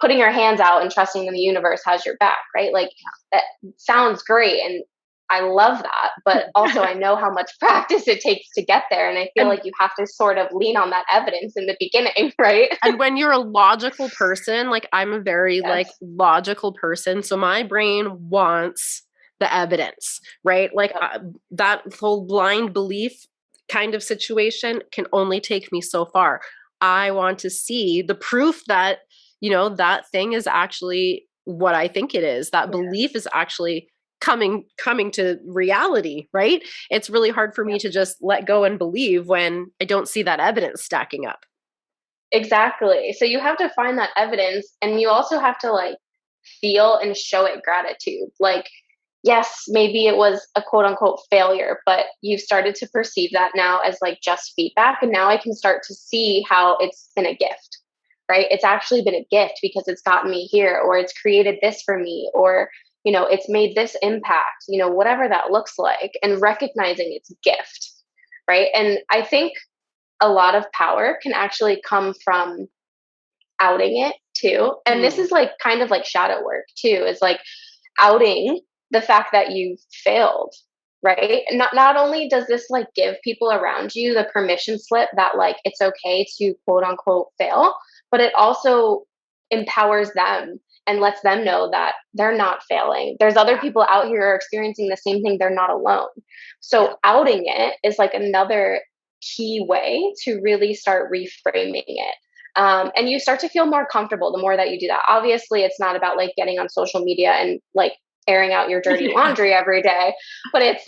putting your hands out and trusting that the universe has your back, right? Like, that sounds great. And I love that. But also, I know how much practice it takes to get there. And I feel like you have to sort of lean on that evidence in the beginning, right? And when you're a logical person, like I'm a very logical person. So my brain wants the evidence, right? Like that whole blind belief kind of situation can only take me so far. I want to see the proof that, that thing is actually what I think it is. That belief is actually coming to reality, right? It's really hard for me to just let go and believe when I don't see that evidence stacking up. Exactly. So you have to find that evidence, and you also have to feel and show it gratitude. Like, yes, maybe it was a quote unquote failure, but you've started to perceive that now as just feedback. And now I can start to see how it's been a gift, right? It's actually been a gift because it's gotten me here, or it's created this for me, or, it's made this impact, whatever that looks like, and recognizing its gift, right? And I think a lot of power can actually come from outing it too. And this is kind of like shadow work too, is outing the fact that you failed, right? And not only does this give people around you the permission slip that it's okay to quote unquote fail, but it also empowers them and lets them know that they're not failing. There's other people out here who are experiencing the same thing. They're not alone. So outing it is another key way to really start reframing it. And you start to feel more comfortable the more that you do that. Obviously, it's not about getting on social media and airing out your dirty laundry every day, but it's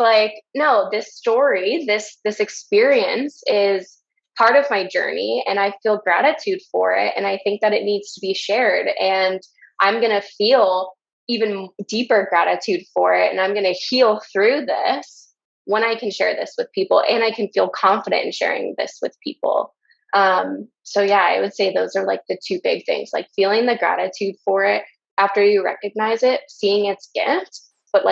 no, this story, this experience is part of my journey, and I feel gratitude for it. And I think that it needs to be shared, and I'm going to feel even deeper gratitude for it. And I'm going to heal through this when I can share this with people, and I can feel confident in sharing this with people. So yeah, I would say those are the two big things, feeling the gratitude for it after you recognize it, seeing its gift, but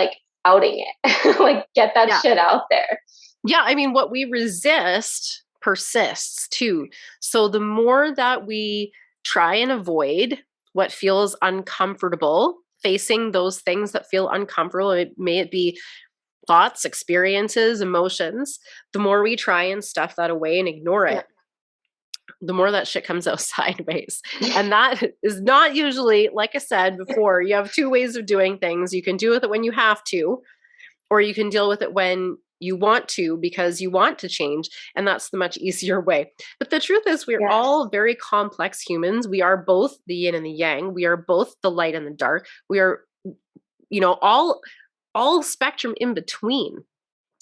outing it, get that shit out there. Yeah. I mean, what we resist persists too. So the more that we try and avoid what feels uncomfortable, facing those things that feel uncomfortable, may it be thoughts, experiences, emotions, the more we try and stuff that away and ignore it, the more that shit comes out sideways. And that is not usually, like I said before, you have two ways of doing things. You can deal with it when you have to, or you can deal with it when you want to, because you want to change. And that's the much easier way. But the truth is, we're all very complex humans. We are both the yin and the yang. We are both the light and the dark. We are, all spectrum in between.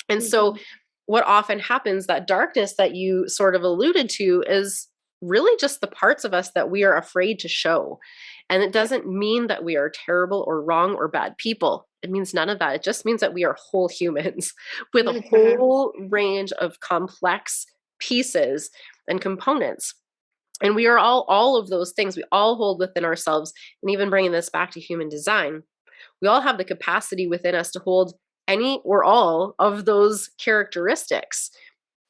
And so what often happens, that darkness that you sort of alluded to, is really just the parts of us that we are afraid to show. And it doesn't mean that we are terrible or wrong or bad people. It means none of that. It just means that we are whole humans with a whole range of complex pieces and components. And we are all of those things. We all hold within ourselves. And even bringing this back to human design, we all have the capacity within us to hold any or all of those characteristics.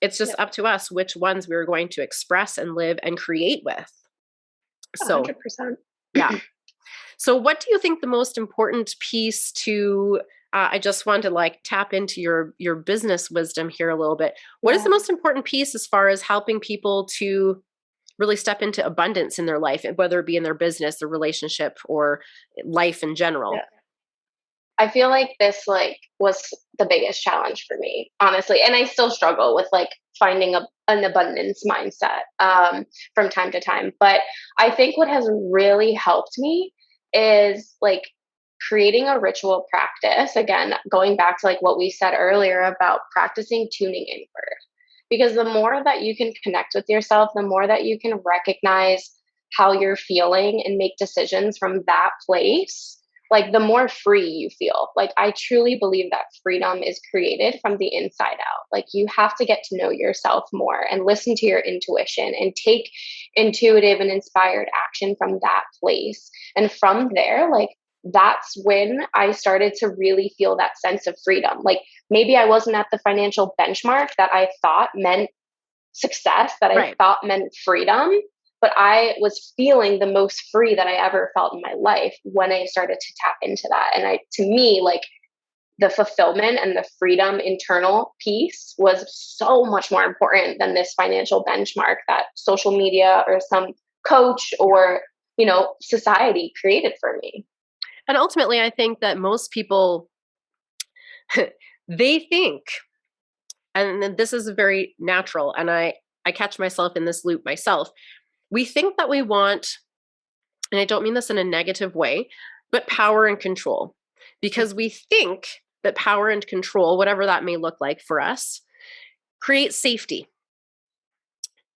It's just up to us which ones we're going to express and live and create with. So 100%. Yeah. So what do you think the most important piece to, I just want to tap into your business wisdom here a little bit. What is the most important piece as far as helping people to really step into abundance in their life, whether it be in their business, their relationship, or life in general? Yeah. I feel like this like was the biggest challenge for me, honestly. And I still struggle with like finding an abundance mindset from time to time. But I think what has really helped me is like creating a ritual practice. Again, going back to like what we said earlier about practicing tuning inward. Because the more that you can connect with yourself, the more that you can recognize how you're feeling and make decisions from that place, like the more free you feel. Like I truly believe that freedom is created from the inside out. Like you have to get to know yourself more and listen to your intuition and take intuitive and inspired action from that place. And from there, like that's when I started to really feel that sense of freedom. Like maybe I wasn't at the financial benchmark that I thought meant success, that I thought meant freedom, but I was feeling the most free that I ever felt in my life when I started to tap into that. And to me, like the fulfillment and the freedom internal piece was so much more important than this financial benchmark that social media or some coach or, society created for me. And ultimately, I think that most people, they think, and this is very natural, and I catch myself in this loop myself. We think that we want, and I don't mean this in a negative way, but power and control. Because we think that power and control, whatever that may look like for us, creates safety.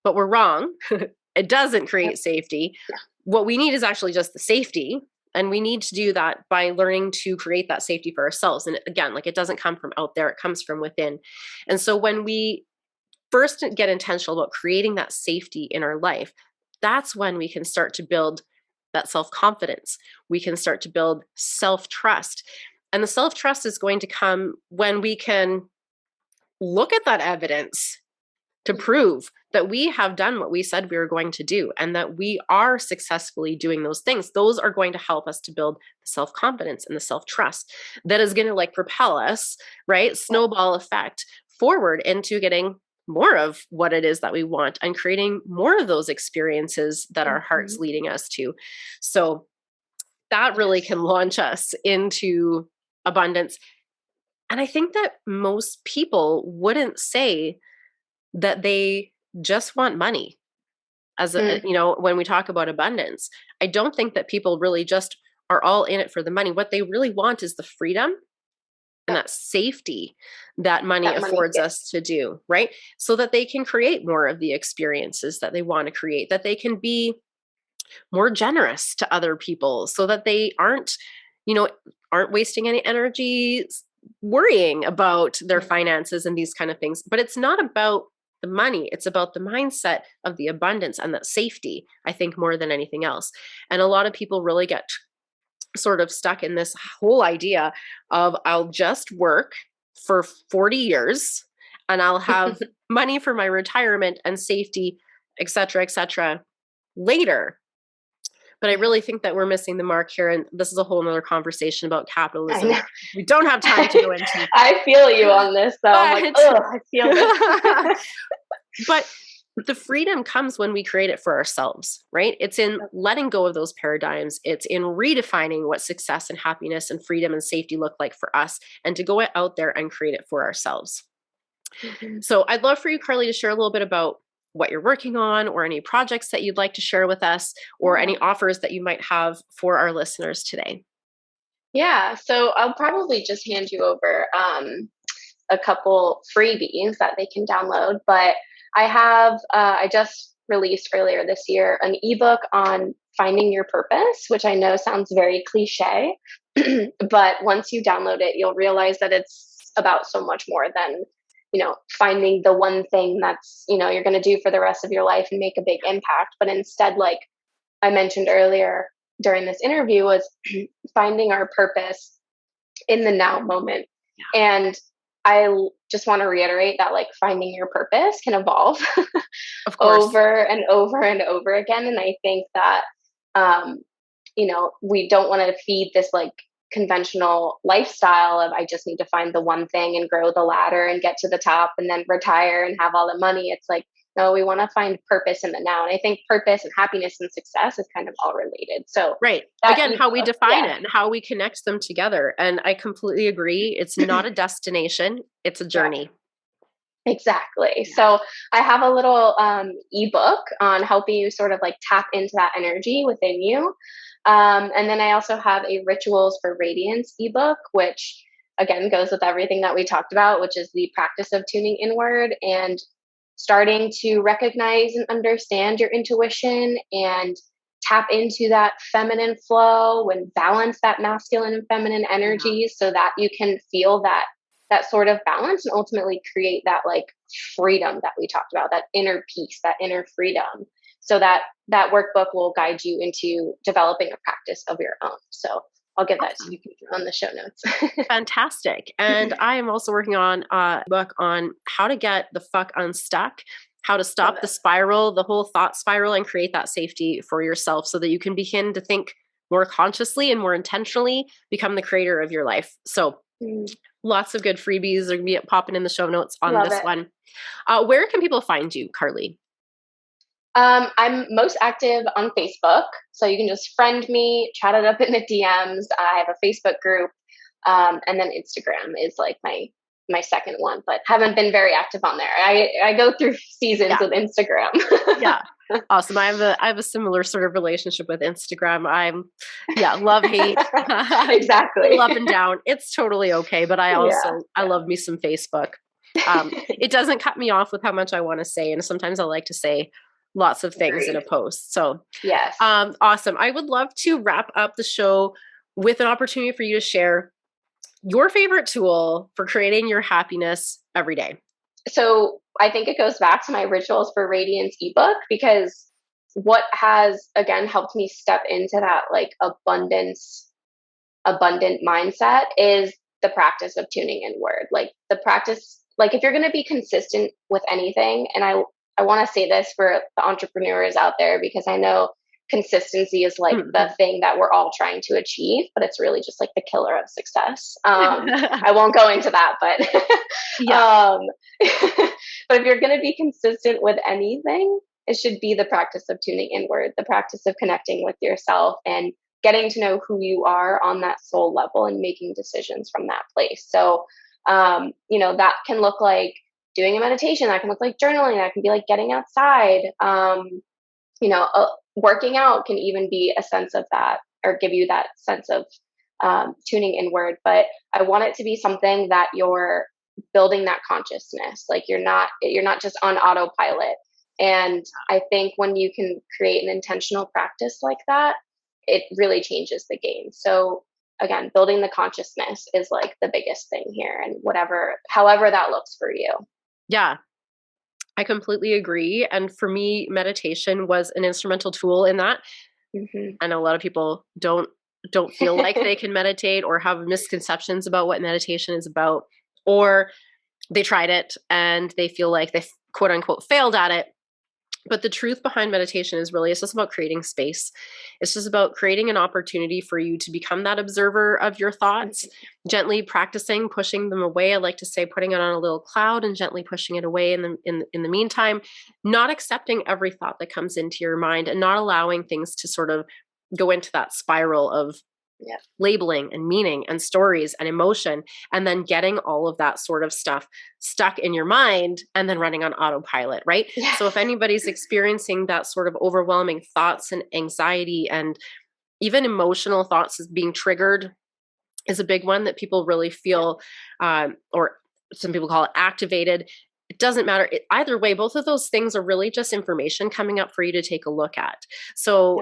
But we're wrong. It doesn't create safety. What we need is actually just the safety. And we need to do that by learning to create that safety for ourselves. And again, like it doesn't come from out there, it comes from within. And so when we first get intentional about creating that safety in our life, that's when we can start to build that self-confidence. We can start to build self-trust. And the self-trust is going to come when we can look at that evidence to prove that we have done what we said we were going to do and that we are successfully doing those things. Those are going to help us to build the self-confidence and the self-trust that is going to like propel us, right? Snowball effect forward into getting more of what it is that we want and creating more of those experiences that our heart's leading us to. So that really can launch us into abundance. And I think that most people wouldn't say that they just want money as a, when we talk about abundance. I don't think that people really just are all in it for the money. What they really want is the freedom and that safety that money affords us to do, right? So that they can create more of the experiences that they want to create, that they can be more generous to other people so that they aren't wasting any energy worrying about their finances and these kind of things. But it's not about the money. It's about the mindset of the abundance and that safety, I think, more than anything else. And a lot of people really get sort of stuck in this whole idea of I'll just work for 40 years and I'll have money for my retirement and safety, et cetera, later. But I really think that we're missing the mark here. And this is a whole nother conversation about capitalism. We don't have time to go into. I feel you on this though. I'm like, I feel this. But the freedom comes when we create it for ourselves, right? It's in letting go of those paradigms. It's in redefining what success and happiness and freedom and safety look like for us and to go out there and create it for ourselves. So I'd love for you, Carly, to share a little bit about what you're working on or any projects that you'd like to share with us or any offers that you might have for our listeners today. Yeah, so I'll probably just hand you over a couple freebies that they can download, but I just released earlier this year an ebook on finding your purpose, which I know sounds very cliche, but once you download it, you'll realize that it's about so much more than finding the one thing that's, you're going to do for the rest of your life and make a big impact. But instead, like I mentioned earlier during this interview, was finding our purpose in the now moment. And I just want to reiterate that like finding your purpose can evolve over and over and over again. And I think that, we don't want to feed this like conventional lifestyle of I just need to find the one thing and grow the ladder and get to the top and then retire and have all the money. It's like No, we want to find purpose in the now. And I think purpose and happiness and success is kind of all related. So right. Again, how we define it and how we connect them together. And I completely agree. It's not a destination, it's a journey. Exactly. Yeah. So I have a little ebook on helping you sort of like tap into that energy within you. And then I also have a Rituals for Radiance ebook, which again goes with everything that we talked about, which is the practice of tuning inward and starting to recognize and understand your intuition and tap into that feminine flow and balance that masculine and feminine energies so that you can feel that sort of balance and ultimately create that like freedom that we talked about, that inner peace, that inner freedom. So that workbook will guide you into developing a practice of your own. So I'll give that to you on the show notes. Fantastic. And I am also working on a book on how to get the fuck unstuck, how to stop the spiral, the whole thought spiral, and create that safety for yourself so that you can begin to think more consciously and more intentionally, become the creator of your life. So lots of good freebies are going to be popping in the show notes on this one. Where can people find you, Carly? I'm most active on Facebook, so you can just friend me, chat it up in the DMs. I have a Facebook group, and then Instagram is like my second one, but haven't been very active on there. I go through seasons with Instagram. Yeah. Awesome. I have a similar sort of relationship with Instagram. I'm love, hate. Exactly. Up and down. It's totally okay. But I also, I love me some Facebook. It doesn't cut me off with how much I want to say. And sometimes I like to say lots of things in a post. So yes. Awesome. I would love to wrap up the show with an opportunity for you to share your favorite tool for creating your happiness every day. So I think it goes back to my Rituals for Radiance ebook, because what has, again, helped me step into that like abundant mindset is the practice of tuning inward. Like the practice, like if you're going to be consistent with anything, and I want to say this for the entrepreneurs out there, because I know consistency is like the thing that we're all trying to achieve, but it's really just like the killer of success. I won't go into that, but but if you're going to be consistent with anything, it should be the practice of tuning inward, the practice of connecting with yourself and getting to know who you are on that soul level and making decisions from that place. So, that can look like doing a meditation, that can look like journaling, that can be like getting outside. Working out can even be a sense of that, or give you that sense of tuning inward. But I want it to be something that you're building that consciousness. Like you're not just on autopilot. And I think when you can create an intentional practice like that, it really changes the game. So again, building the consciousness is like the biggest thing here, and however that looks for you. Yeah. I completely agree. And for me, meditation was an instrumental tool in that. I know a lot of people don't feel like they can meditate, or have misconceptions about what meditation is about, or they tried it and they feel like they quote unquote failed at it. But the truth behind meditation is really, it's just about creating space. It's just about creating an opportunity for you to become that observer of your thoughts, gently practicing, pushing them away. I like to say putting it on a little cloud and gently pushing it away in the meantime, not accepting every thought that comes into your mind and not allowing things to sort of go into that spiral of labeling and meaning and stories and emotion, and then getting all of that sort of stuff stuck in your mind and then running on autopilot, right? Yes. So if anybody's experiencing that sort of overwhelming thoughts and anxiety and even emotional thoughts as being triggered is a big one that people really feel, or some people call it activated. It doesn't matter. Either way, both of those things are really just information coming up for you to take a look at. So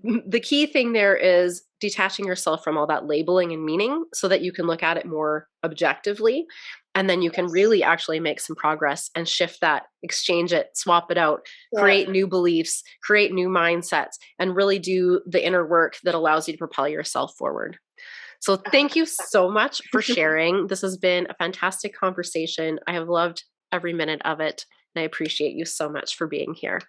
the key thing there is detaching yourself from all that labeling and meaning so that you can look at it more objectively. And then you can really actually make some progress and shift that, exchange it, swap it out, create new beliefs, create new mindsets, and really do the inner work that allows you to propel yourself forward. So thank you so much for sharing. This has been a fantastic conversation. I have loved every minute of it. And I appreciate you so much for being here.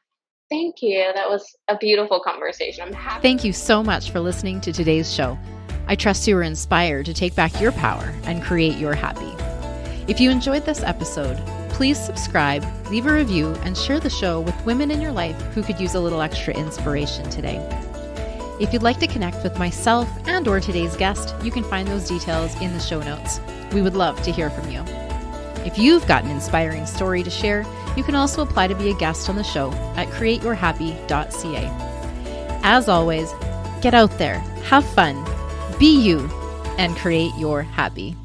Thank you. That was a beautiful conversation. I'm happy. Thank you so much for listening to today's show. I trust you were inspired to take back your power and create your happy. If you enjoyed this episode, please subscribe, leave a review, and share the show with women in your life who could use a little extra inspiration today. If you'd like to connect with myself and or today's guest, you can find those details in the show notes. We would love to hear from you. If you've got an inspiring story to share, you can also apply to be a guest on the show at createyourhappy.ca. As always, get out there, have fun, be you, and create your happy.